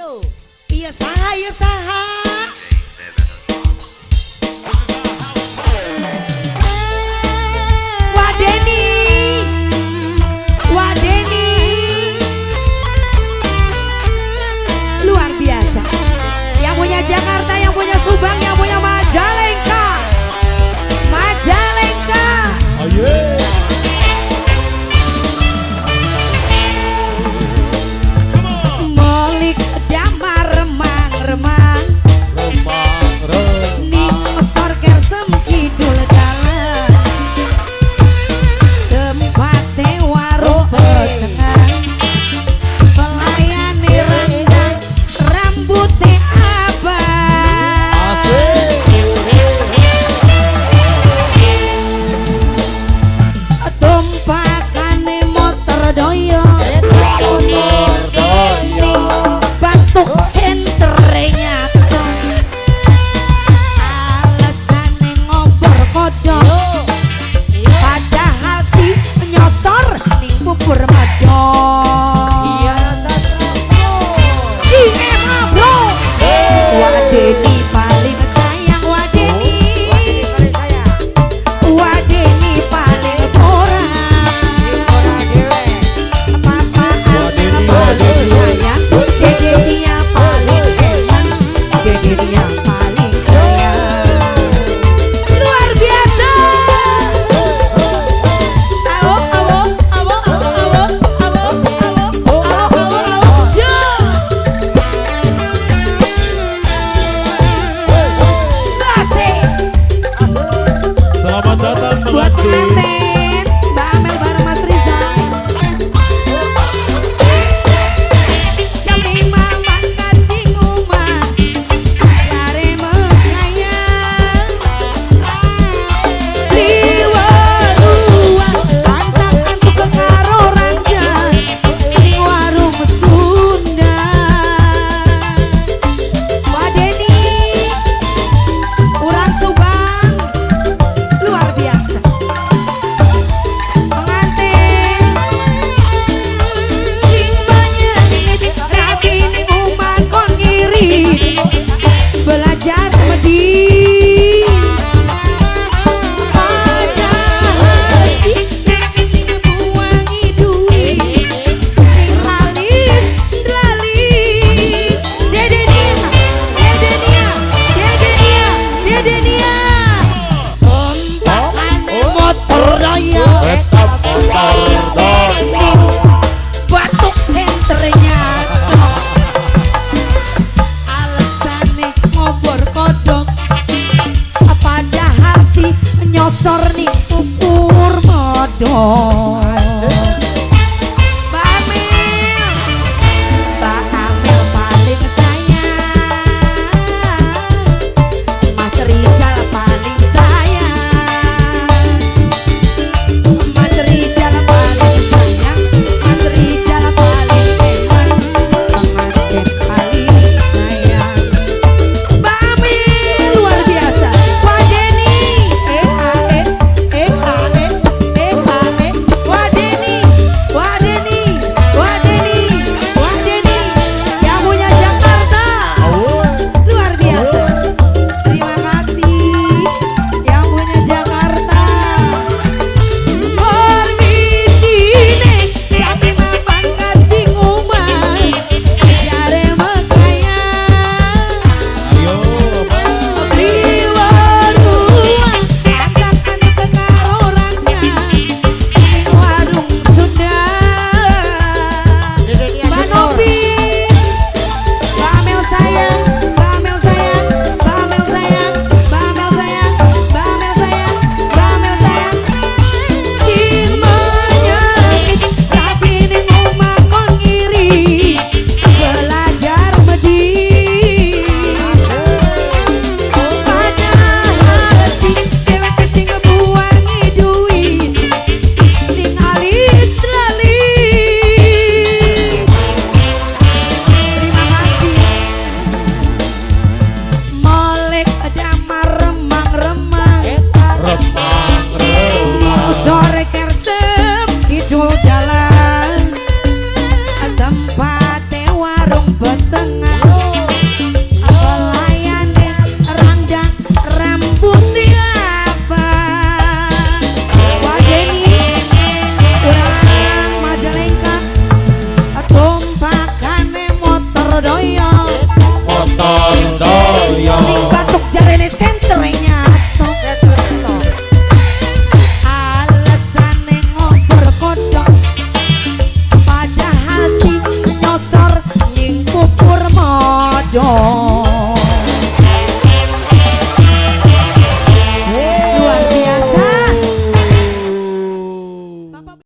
Halo. Iya saha. Wadeni. Luar biasa. Yang punya Jakarta, yang punya Subang, yang punya Majalengka. Oh, yeah. Molik damar remang ning osor kersem kidul dalan tempate warung petengan pelayane rendang rambute abang tumpakane motor doyo batuk senternya alasannya ngobrol kodok padahal si nyosor ning bubur medok si emang bro Wadeni paling sayang Wadeni paling porang papa Amel paling sayang dede dia paling enak dede dia paling sayang luar biasa Selamat datang buat Melati. pengantin Mbak Amel bareng Mas Rizal jam 5 makan singuman lare menggayang liwarua pantangan buka karo ranjang di warung Sunda Wadeni urang Subang luar biasa pengantin sing banyak rapi ning omah kon ngiri belajar medi padahal sing buangi duit ning lalis dede nia ompakane motor daya batuk senternya alasannya ngobor kodok padahal si nyosor nih ukur modok Mbak Amel paling sayang Mas Rizal paling sayang Mas Rizal paling sayang Mas Rizal paling eman pengantin paling sayang Mbak Amel luar biasa Wadeni Jong